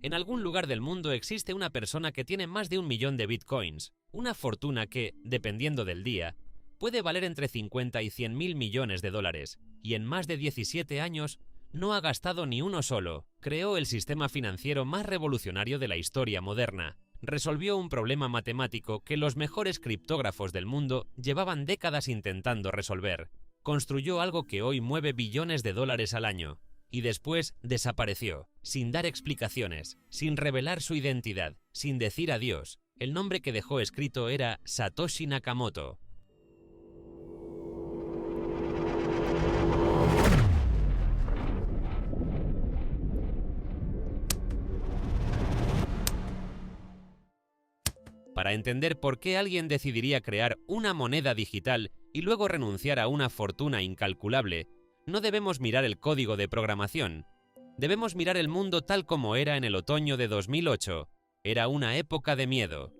En algún lugar del mundo existe una persona que tiene más de 1 millón de bitcoins, una fortuna que, dependiendo del día, puede valer entre 50 y 100.000 millones de dólares, y en más de 17 años no ha gastado ni uno solo. Creó el sistema financiero más revolucionario de la historia moderna. Resolvió un problema matemático que los mejores criptógrafos del mundo llevaban décadas intentando resolver. Construyó algo que hoy mueve billones de dólares al año. Y después desapareció, sin dar explicaciones, sin revelar su identidad, sin decir adiós. El nombre que dejó escrito era Satoshi Nakamoto. Para entender por qué alguien decidiría crear una moneda digital y luego renunciar a una fortuna incalculable, no debemos mirar el código de programación. Debemos mirar el mundo tal como era en el otoño de 2008. Era una época de miedo.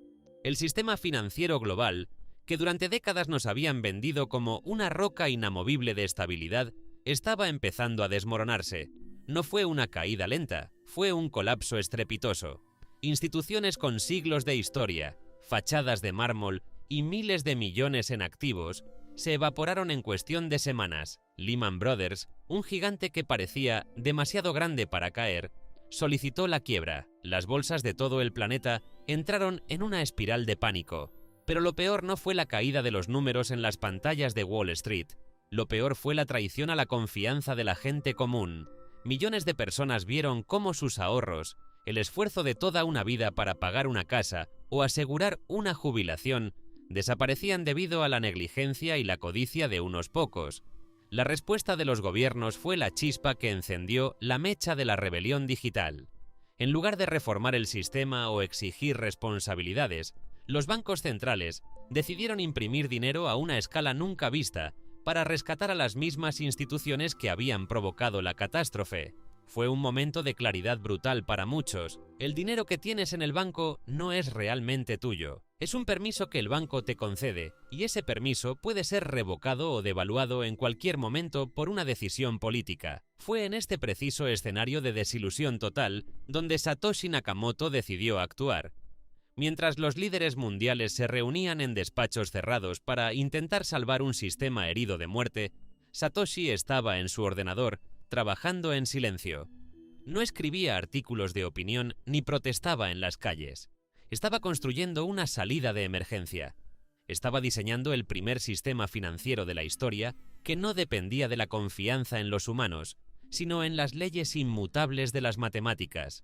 El sistema financiero global, que durante décadas nos habían vendido como una roca inamovible de estabilidad, estaba empezando a desmoronarse. No fue una caída lenta, fue un colapso estrepitoso. Instituciones con siglos de historia, fachadas de mármol y miles de millones en activos se evaporaron en cuestión de semanas. Lehman Brothers, un gigante que parecía demasiado grande para caer, solicitó la quiebra. Las bolsas de todo el planeta entraron en una espiral de pánico. Pero lo peor no fue la caída de los números en las pantallas de Wall Street. Lo peor fue la traición a la confianza de la gente común. Millones de personas vieron cómo sus ahorros, el esfuerzo de toda una vida para pagar una casa o asegurar una jubilación, desaparecían debido a la negligencia y la codicia de unos pocos. La respuesta de los gobiernos fue la chispa que encendió la mecha de la rebelión digital. En lugar de reformar el sistema o exigir responsabilidades, los bancos centrales decidieron imprimir dinero a una escala nunca vista para rescatar a las mismas instituciones que habían provocado la catástrofe. Fue un momento de claridad brutal para muchos. El dinero que tienes en el banco no es realmente tuyo. Es un permiso que el banco te concede, y ese permiso puede ser revocado o devaluado en cualquier momento por una decisión política. Fue en este preciso escenario de desilusión total donde Satoshi Nakamoto decidió actuar. Mientras los líderes mundiales se reunían en despachos cerrados para intentar salvar un sistema herido de muerte, Satoshi estaba en su ordenador, trabajando en silencio. No escribía artículos de opinión ni protestaba en las calles. Estaba construyendo una salida de emergencia. Estaba diseñando el primer sistema financiero de la historia que no dependía de la confianza en los humanos, sino en las leyes inmutables de las matemáticas.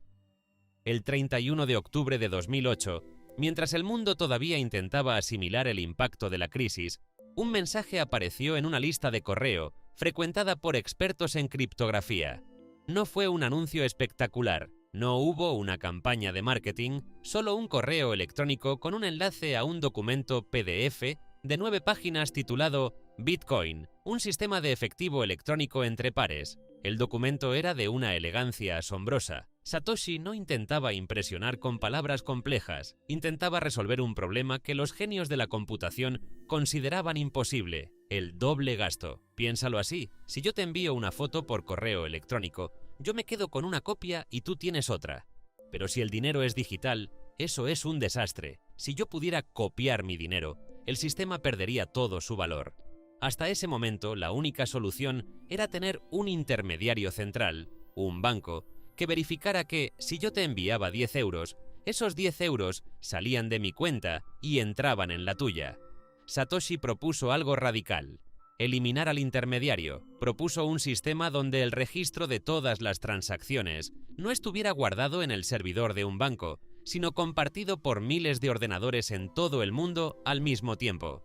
El 31 de octubre de 2008, mientras el mundo todavía intentaba asimilar el impacto de la crisis, un mensaje apareció en una lista de correo frecuentada por expertos en criptografía. No fue un anuncio espectacular, no hubo una campaña de marketing, solo un correo electrónico con un enlace a un documento PDF de 9 páginas titulado Bitcoin, un sistema de efectivo electrónico entre pares. El documento era de una elegancia asombrosa. Satoshi no intentaba impresionar con palabras complejas, intentaba resolver un problema que los genios de la computación consideraban imposible: el doble gasto. Piénsalo así: si yo te envío una foto por correo electrónico, yo me quedo con una copia y tú tienes otra. Pero si el dinero es digital, eso es un desastre. Si yo pudiera copiar mi dinero, el sistema perdería todo su valor. Hasta ese momento, la única solución era tener un intermediario central, un banco, que verificara que, si yo te enviaba 10 euros, esos 10 euros salían de mi cuenta y entraban en la tuya. Satoshi propuso algo radical: eliminar al intermediario. Propuso un sistema donde el registro de todas las transacciones no estuviera guardado en el servidor de un banco, sino compartido por miles de ordenadores en todo el mundo al mismo tiempo.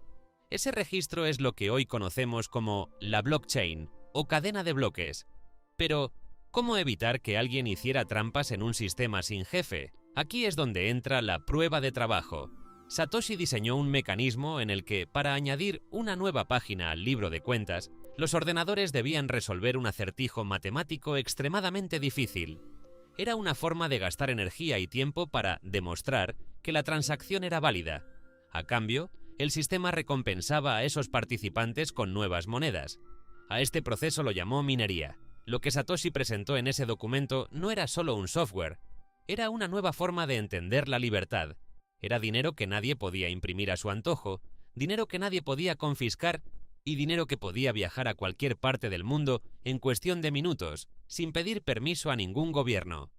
Ese registro es lo que hoy conocemos como la blockchain o cadena de bloques. Pero, ¿cómo evitar que alguien hiciera trampas en un sistema sin jefe? Aquí es donde entra la prueba de trabajo. Satoshi diseñó un mecanismo en el que, para añadir una nueva página al libro de cuentas, los ordenadores debían resolver un acertijo matemático extremadamente difícil. Era una forma de gastar energía y tiempo para demostrar que la transacción era válida. A cambio, el sistema recompensaba a esos participantes con nuevas monedas. A este proceso lo llamó minería. Lo que Satoshi presentó en ese documento no era solo un software, Era una nueva forma de entender la libertad. Era dinero que nadie podía imprimir a su antojo, dinero que nadie podía confiscar y dinero que podía viajar a cualquier parte del mundo en cuestión de minutos, sin pedir permiso a ningún gobierno.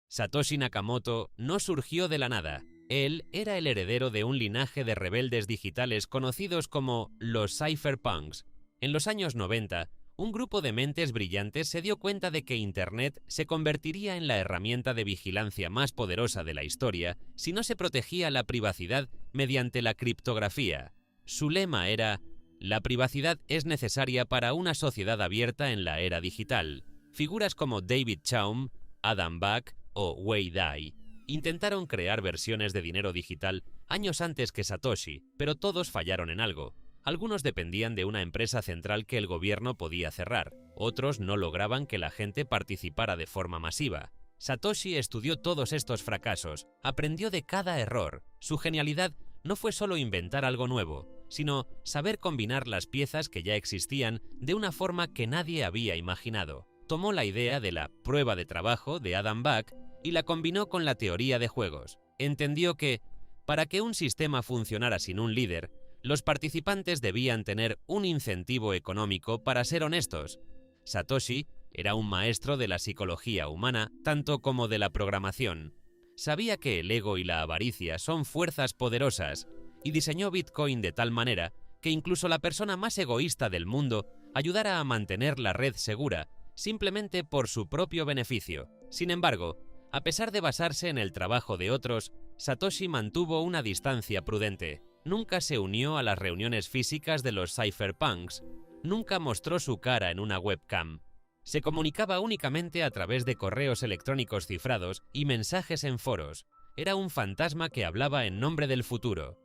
Satoshi Nakamoto no surgió de la nada. Él era el heredero de un linaje de rebeldes digitales conocidos como los cypherpunks. En los años 90, un grupo de mentes brillantes se dio cuenta de que Internet se convertiría en la herramienta de vigilancia más poderosa de la historia si no se protegía la privacidad mediante la criptografía. Su lema era: la privacidad es necesaria para una sociedad abierta en la era digital. Figuras como David Chaum, Adam Back o Wei Dai intentaron crear versiones de dinero digital años antes que Satoshi, pero todos fallaron en algo. Algunos dependían de una empresa central que el gobierno podía cerrar, otros no lograban que la gente participara de forma masiva. Satoshi estudió todos estos fracasos, aprendió de cada error. Su genialidad no fue solo inventar algo nuevo, sino saber combinar las piezas que ya existían de una forma que nadie había imaginado. Tomó la idea de la prueba de trabajo de Adam Back y la combinó con la teoría de juegos. Entendió que, para que un sistema funcionara sin un líder, los participantes debían tener un incentivo económico para ser honestos. Satoshi era un maestro de la psicología humana, tanto como de la programación. Sabía que el ego y la avaricia son fuerzas poderosas, y diseñó Bitcoin de tal manera que incluso la persona más egoísta del mundo ayudara a mantener la red segura, simplemente por su propio beneficio. Sin embargo, a pesar de basarse en el trabajo de otros, Satoshi mantuvo una distancia prudente. Nunca se unió a las reuniones físicas de los cypherpunks, nunca mostró su cara en una webcam. Se comunicaba únicamente a través de correos electrónicos cifrados y mensajes en foros. Era un fantasma que hablaba en nombre del futuro.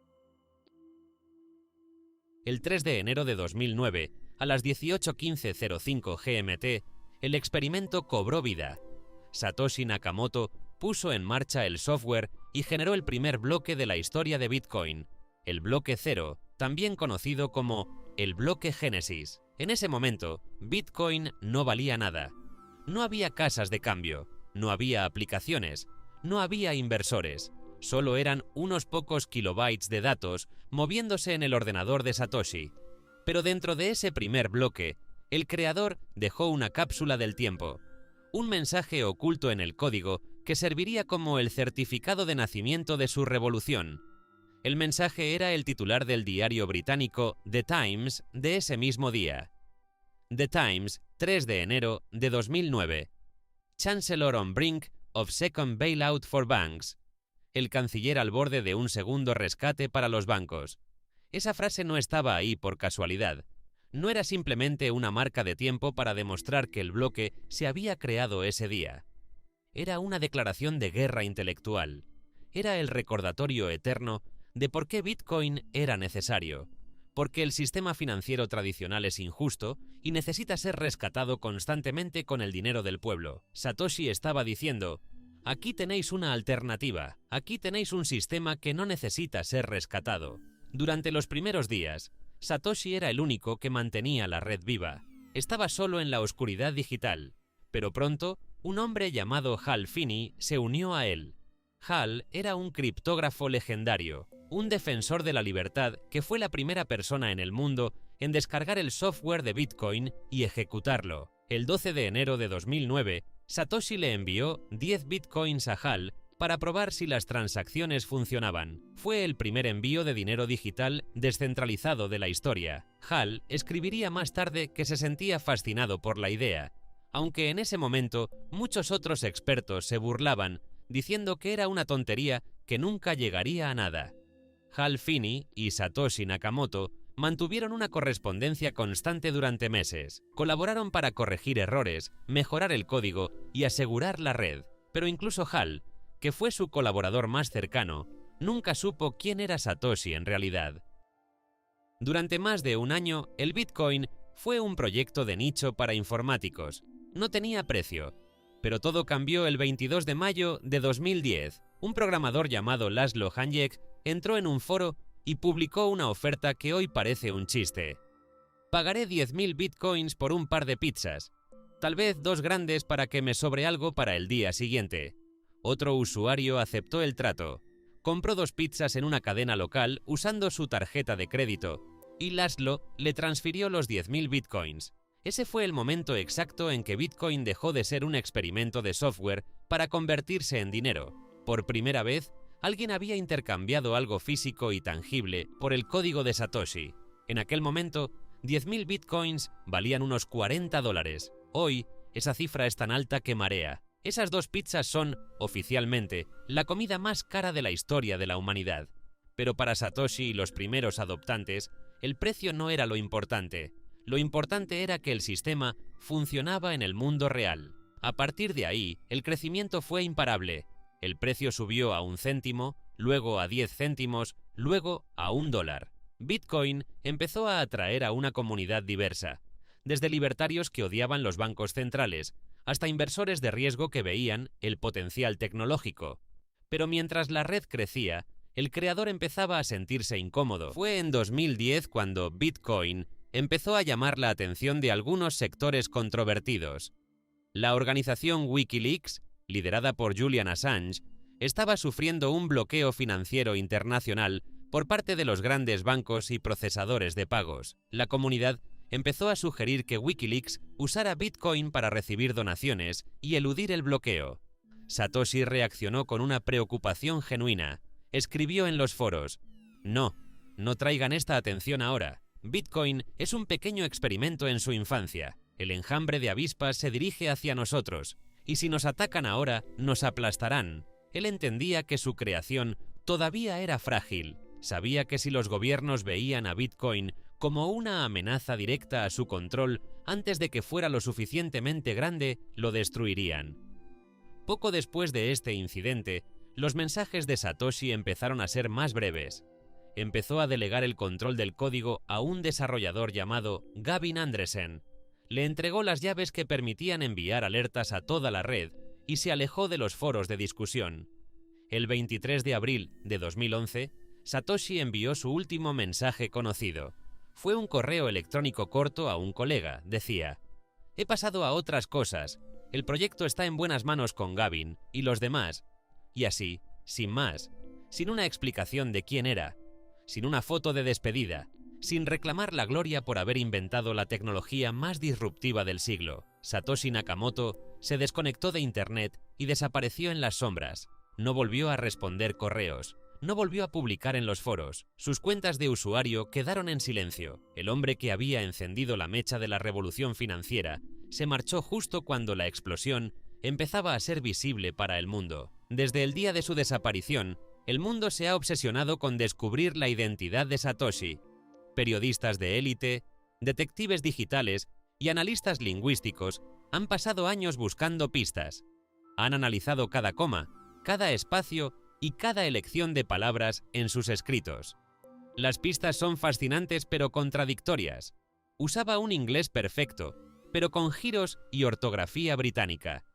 El 3 de enero de 2009, a las 18:15:05 GMT, el experimento cobró vida. Satoshi Nakamoto puso en marcha el software y generó el primer bloque de la historia de Bitcoin, el bloque 0, también conocido como el bloque Génesis. En ese momento, Bitcoin no valía nada. No había casas de cambio, no había aplicaciones, no había inversores. Solo eran unos pocos kilobytes de datos moviéndose en el ordenador de Satoshi. Pero dentro de ese primer bloque, el creador dejó una cápsula del tiempo, un mensaje oculto en el código que serviría como el certificado de nacimiento de su revolución. El mensaje era el titular del diario británico The Times de ese mismo día. The Times, 3 de enero de 2009. Chancellor on brink of second bailout for banks. El canciller al borde de un segundo rescate para los bancos. Esa frase no estaba ahí por casualidad. No era simplemente una marca de tiempo para demostrar que el bloque se había creado ese día. Era una declaración de guerra intelectual. Era el recordatorio eterno de por qué Bitcoin era necesario. Porque el sistema financiero tradicional es injusto y necesita ser rescatado constantemente con el dinero del pueblo. Satoshi estaba diciendo: aquí tenéis una alternativa, aquí tenéis un sistema que no necesita ser rescatado. Durante los primeros días, Satoshi era el único que mantenía la red viva. Estaba solo en la oscuridad digital, pero pronto un hombre llamado Hal Finney se unió a él. Hal era un criptógrafo legendario, un defensor de la libertad que fue la primera persona en el mundo en descargar el software de Bitcoin y ejecutarlo. El 12 de enero de 2009, Satoshi le envió 10 Bitcoins a Hal para probar si las transacciones funcionaban. Fue el primer envío de dinero digital descentralizado de la historia. Hal escribiría más tarde que se sentía fascinado por la idea, aunque en ese momento muchos otros expertos se burlaban, diciendo que era una tontería que nunca llegaría a nada. Hal Finney y Satoshi Nakamoto mantuvieron una correspondencia constante durante meses. Colaboraron para corregir errores, mejorar el código y asegurar la red. Pero incluso Hal, que fue su colaborador más cercano, nunca supo quién era Satoshi en realidad. Durante más de un año, el Bitcoin fue un proyecto de nicho para informáticos. No tenía precio. Pero todo cambió el 22 de mayo de 2010. Un programador llamado Laszlo Hanjek entró en un foro y publicó una oferta que hoy parece un chiste. Pagaré 10.000 bitcoins por un par de pizzas. Tal vez 2 grandes para que me sobre algo para el día siguiente. Otro usuario aceptó el trato. Compró 2 pizzas en una cadena local usando su tarjeta de crédito y Laszlo le transfirió los 10.000 bitcoins. Ese fue el momento exacto en que Bitcoin dejó de ser un experimento de software para convertirse en dinero. Por primera vez, alguien había intercambiado algo físico y tangible por el código de Satoshi. En aquel momento, 10.000 bitcoins valían unos $40. Hoy, esa cifra es tan alta que marea. Esas 2 pizzas son, oficialmente, la comida más cara de la historia de la humanidad. Pero para Satoshi y los primeros adoptantes, el precio no era lo importante. Lo importante era que el sistema funcionaba en el mundo real. A partir de ahí, el crecimiento fue imparable. El precio subió a 1 céntimo, luego a 10 céntimos, luego a $1. Bitcoin empezó a atraer a una comunidad diversa, desde libertarios que odiaban los bancos centrales, hasta inversores de riesgo que veían el potencial tecnológico. Pero mientras la red crecía, el creador empezaba a sentirse incómodo. Fue en 2010 cuando Bitcoin empezó a llamar la atención de algunos sectores controvertidos. La organización Wikileaks, liderada por Julian Assange, estaba sufriendo un bloqueo financiero internacional por parte de los grandes bancos y procesadores de pagos. La comunidad empezó a sugerir que Wikileaks usara Bitcoin para recibir donaciones y eludir el bloqueo. Satoshi reaccionó con una preocupación genuina. Escribió en los foros: no traigan esta atención ahora. Bitcoin es un pequeño experimento en su infancia. El enjambre de avispas se dirige hacia nosotros, y si nos atacan ahora, nos aplastarán. Él entendía que su creación todavía era frágil. Sabía que si los gobiernos veían a Bitcoin como una amenaza directa a su control, antes de que fuera lo suficientemente grande, lo destruirían. Poco después de este incidente, los mensajes de Satoshi empezaron a ser más breves. Empezó a delegar el control del código a un desarrollador llamado Gavin Andresen. Le entregó las llaves que permitían enviar alertas a toda la red y se alejó de los foros de discusión. El 23 de abril de 2011, Satoshi envió su último mensaje conocido. Fue un correo electrónico corto a un colega. Decía: he pasado a otras cosas. El proyecto está en buenas manos con Gavin y los demás. Y así, sin más, sin una explicación de quién era, sin una foto de despedida, sin reclamar la gloria por haber inventado la tecnología más disruptiva del siglo, Satoshi Nakamoto se desconectó de Internet y desapareció en las sombras. No volvió a responder correos, no volvió a publicar en los foros. Sus cuentas de usuario quedaron en silencio. El hombre que había encendido la mecha de la revolución financiera se marchó justo cuando la explosión empezaba a ser visible para el mundo. Desde el día de su desaparición, el mundo se ha obsesionado con descubrir la identidad de Satoshi. Periodistas de élite, detectives digitales y analistas lingüísticos han pasado años buscando pistas. Han analizado cada coma, cada espacio y cada elección de palabras en sus escritos. Las pistas son fascinantes pero contradictorias. Usaba un inglés perfecto, pero con giros y ortografía británica.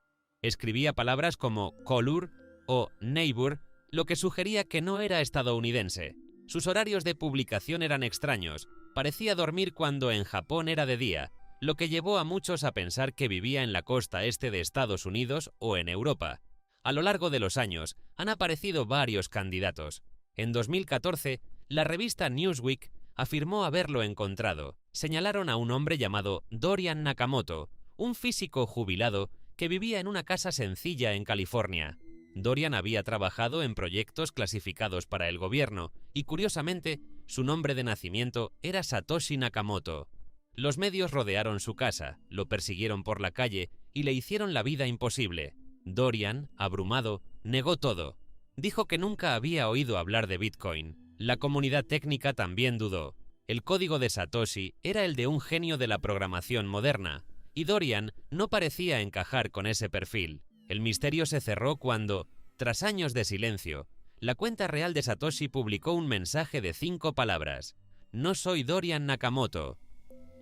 Escribía palabras como color o neighbor, lo que sugería que no era estadounidense. Sus horarios de publicación eran extraños. Parecía dormir cuando en Japón era de día, lo que llevó a muchos a pensar que vivía en la costa este de Estados Unidos o en Europa. A lo largo de los años, han aparecido varios candidatos. En 2014, la revista Newsweek afirmó haberlo encontrado. Señalaron a un hombre llamado Dorian Nakamoto, un físico jubilado que vivía en una casa sencilla en California. Dorian había trabajado en proyectos clasificados para el gobierno y, curiosamente, su nombre de nacimiento era Satoshi Nakamoto. Los medios rodearon su casa, lo persiguieron por la calle y le hicieron la vida imposible. Dorian, abrumado, negó todo. Dijo que nunca había oído hablar de Bitcoin. La comunidad técnica también dudó. El código de Satoshi era el de un genio de la programación moderna, y Dorian no parecía encajar con ese perfil. El misterio se cerró cuando, tras años de silencio, la cuenta real de Satoshi publicó un mensaje de 5 palabras: «No soy Dorian Nakamoto».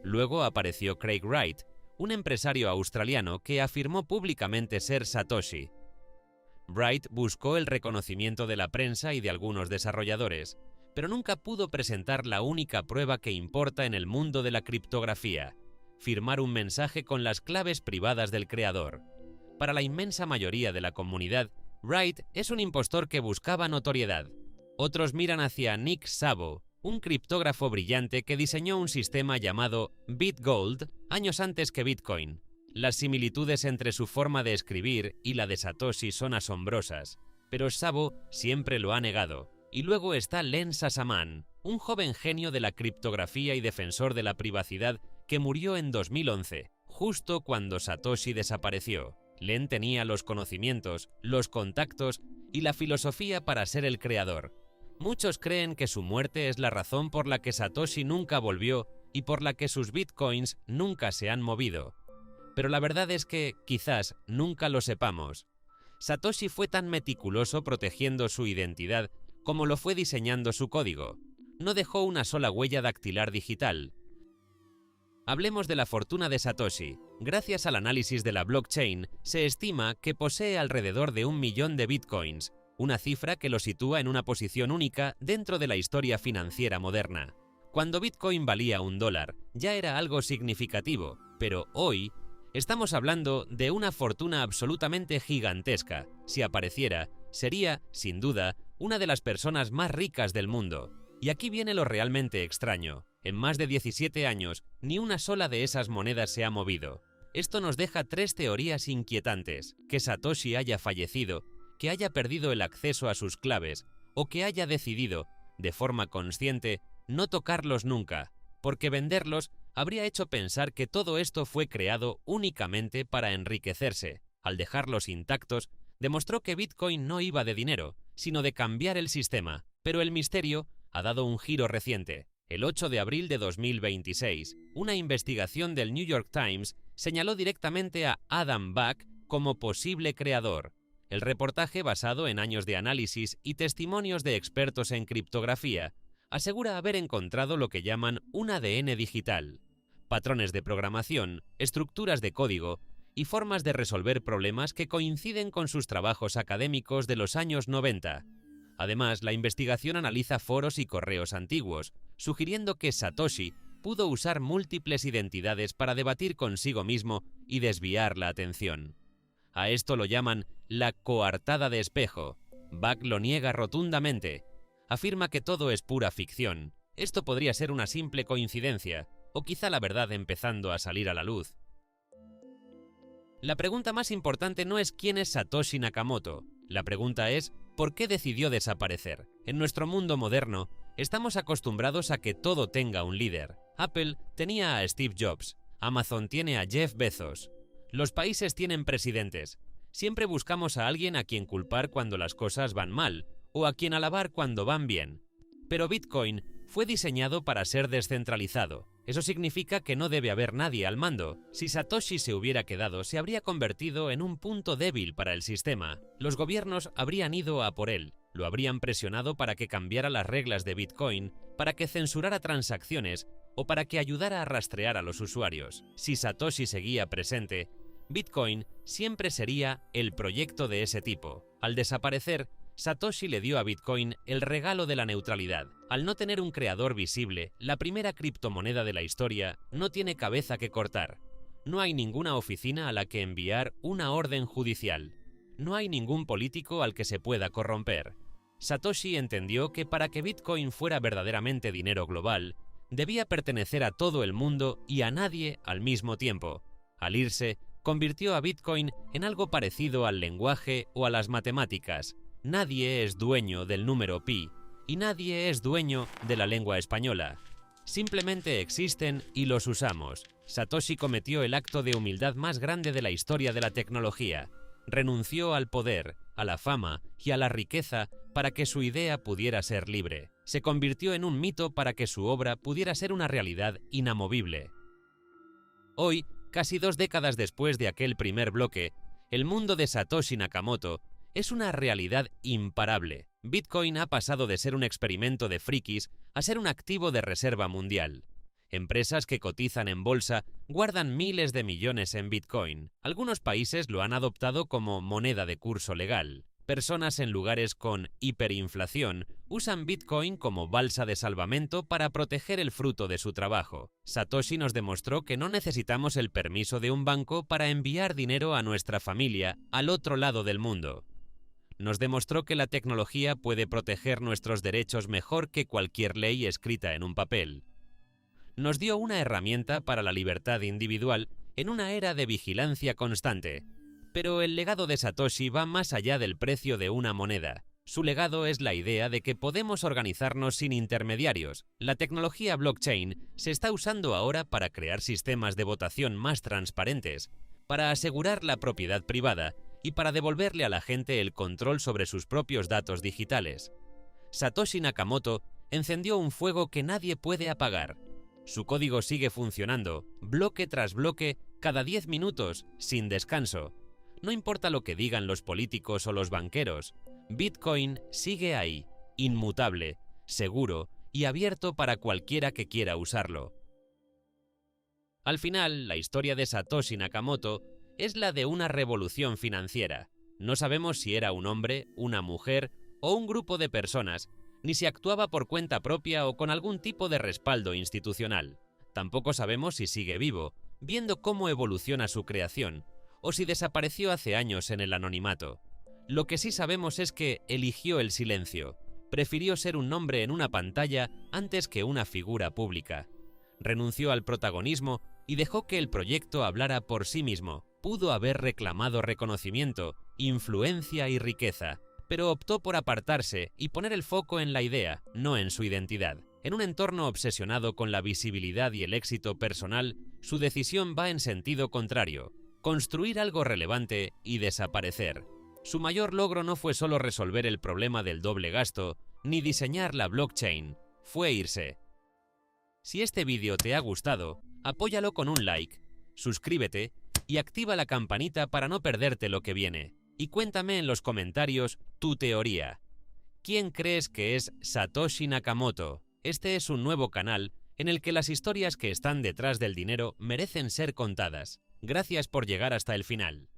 Luego apareció Craig Wright, un empresario australiano que afirmó públicamente ser Satoshi. Wright buscó el reconocimiento de la prensa y de algunos desarrolladores, pero nunca pudo presentar la única prueba que importa en el mundo de la criptografía: firmar un mensaje con las claves privadas del creador. Para la inmensa mayoría de la comunidad, Wright es un impostor que buscaba notoriedad. Otros miran hacia Nick Szabo, un criptógrafo brillante que diseñó un sistema llamado BitGold años antes que Bitcoin. Las similitudes entre su forma de escribir y la de Satoshi son asombrosas, pero Szabo siempre lo ha negado. Y luego está Len Sassaman, un joven genio de la criptografía y defensor de la privacidad que murió en 2011, justo cuando Satoshi desapareció. Len tenía los conocimientos, los contactos y la filosofía para ser el creador. Muchos creen que su muerte es la razón por la que Satoshi nunca volvió y por la que sus bitcoins nunca se han movido. Pero la verdad es que quizás nunca lo sepamos. Satoshi fue tan meticuloso protegiendo su identidad como lo fue diseñando su código. No dejó una sola huella dactilar digital. Hablemos de la fortuna de Satoshi. Gracias al análisis de la blockchain, se estima que posee alrededor de 1 millón de bitcoins, una cifra que lo sitúa en una posición única dentro de la historia financiera moderna. Cuando Bitcoin valía $1, ya era algo significativo, pero hoy estamos hablando de una fortuna absolutamente gigantesca. Si apareciera, sería, sin duda, una de las personas más ricas del mundo. Y aquí viene lo realmente extraño. En más de 17 años, ni una sola de esas monedas se ha movido. Esto nos deja 3 teorías inquietantes: que Satoshi haya fallecido, que haya perdido el acceso a sus claves, o que haya decidido, de forma consciente, no tocarlos nunca, porque venderlos habría hecho pensar que todo esto fue creado únicamente para enriquecerse. Al dejarlos intactos, demostró que Bitcoin no iba de dinero, sino de cambiar el sistema. Pero el misterio ha dado un giro reciente. El 8 de abril de 2026, una investigación del New York Times señaló directamente a Adam Back como posible creador. El reportaje, basado en años de análisis y testimonios de expertos en criptografía, asegura haber encontrado lo que llaman un ADN digital: patrones de programación, estructuras de código y formas de resolver problemas que coinciden con sus trabajos académicos de los años 90. Además, la investigación analiza foros y correos antiguos, sugiriendo que Satoshi pudo usar múltiples identidades para debatir consigo mismo y desviar la atención. A esto lo llaman la coartada de espejo. Back lo niega rotundamente. Afirma que todo es pura ficción. Esto podría ser una simple coincidencia, o quizá la verdad empezando a salir a la luz. La pregunta más importante no es quién es Satoshi Nakamoto. La pregunta es ¿por qué decidió desaparecer? En nuestro mundo moderno, estamos acostumbrados a que todo tenga un líder. Apple tenía a Steve Jobs, Amazon tiene a Jeff Bezos. Los países tienen presidentes. Siempre buscamos a alguien a quien culpar cuando las cosas van mal, o a quien alabar cuando van bien. Pero Bitcoin fue diseñado para ser descentralizado. Eso significa que no debe haber nadie al mando. Si Satoshi se hubiera quedado, se habría convertido en un punto débil para el sistema. Los gobiernos habrían ido a por él, lo habrían presionado para que cambiara las reglas de Bitcoin, para que censurara transacciones o para que ayudara a rastrear a los usuarios. Si Satoshi seguía presente, Bitcoin siempre sería el proyecto de ese tipo. Al desaparecer, Satoshi le dio a Bitcoin el regalo de la neutralidad. Al no tener un creador visible, la primera criptomoneda de la historia no tiene cabeza que cortar. No hay ninguna oficina a la que enviar una orden judicial. No hay ningún político al que se pueda corromper. Satoshi entendió que para que Bitcoin fuera verdaderamente dinero global, debía pertenecer a todo el mundo y a nadie al mismo tiempo. Al irse, convirtió a Bitcoin en algo parecido al lenguaje o a las matemáticas. Nadie es dueño del número pi y nadie es dueño de la lengua española. Simplemente existen y los usamos. Satoshi cometió el acto de humildad más grande de la historia de la tecnología. Renunció al poder, a la fama y a la riqueza para que su idea pudiera ser libre. Se convirtió en un mito para que su obra pudiera ser una realidad inamovible. Hoy, casi 2 décadas después de aquel primer bloque, el mundo de Satoshi Nakamoto es una realidad imparable. Bitcoin ha pasado de ser un experimento de frikis a ser un activo de reserva mundial. Empresas que cotizan en bolsa guardan miles de millones en Bitcoin. Algunos países lo han adoptado como moneda de curso legal. Personas en lugares con hiperinflación usan Bitcoin como balsa de salvamento para proteger el fruto de su trabajo. Satoshi nos demostró que no necesitamos el permiso de un banco para enviar dinero a nuestra familia al otro lado del mundo. Nos demostró que la tecnología puede proteger nuestros derechos mejor que cualquier ley escrita en un papel. Nos dio una herramienta para la libertad individual en una era de vigilancia constante. Pero el legado de Satoshi va más allá del precio de una moneda. Su legado es la idea de que podemos organizarnos sin intermediarios. La tecnología blockchain se está usando ahora para crear sistemas de votación más transparentes, para asegurar la propiedad privada y para devolverle a la gente el control sobre sus propios datos digitales. Satoshi Nakamoto encendió un fuego que nadie puede apagar. Su código sigue funcionando, bloque tras bloque, cada 10 minutos, sin descanso. No importa lo que digan los políticos o los banqueros, Bitcoin sigue ahí, inmutable, seguro y abierto para cualquiera que quiera usarlo. Al final, la historia de Satoshi Nakamoto es la de una revolución financiera. No sabemos si era un hombre, una mujer o un grupo de personas, ni si actuaba por cuenta propia o con algún tipo de respaldo institucional. Tampoco sabemos si sigue vivo, viendo cómo evoluciona su creación, o si desapareció hace años en el anonimato. Lo que sí sabemos es que eligió el silencio, prefirió ser un nombre en una pantalla antes que una figura pública. Renunció al protagonismo y dejó que el proyecto hablara por sí mismo. Pudo haber reclamado reconocimiento, influencia y riqueza, pero optó por apartarse y poner el foco en la idea, no en su identidad. En un entorno obsesionado con la visibilidad y el éxito personal, su decisión va en sentido contrario: construir algo relevante y desaparecer. Su mayor logro no fue solo resolver el problema del doble gasto, ni diseñar la blockchain, fue irse. Si este vídeo te ha gustado, apóyalo con un like, suscríbete y activa la campanita para no perderte lo que viene. Y cuéntame en los comentarios tu teoría. ¿Quién crees que es Satoshi Nakamoto? Este es un nuevo canal en el que las historias que están detrás del dinero merecen ser contadas. Gracias por llegar hasta el final.